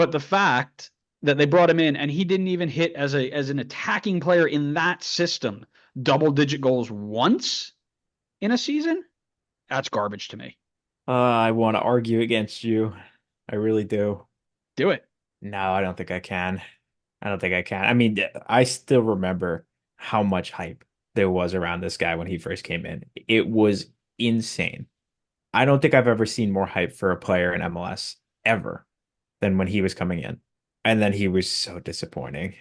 But the fact that they brought him in and he didn't even hit as an attacking player in that system double digit goals once in a season, that's garbage to me. I want to argue against you. I really do. Do it. No, I don't think I can. I don't think I can. I mean, I still remember how much hype there was around this guy when he first came in. It was insane. I don't think I've ever seen more hype for a player in MLS ever than when he was coming in. And then he was so disappointing.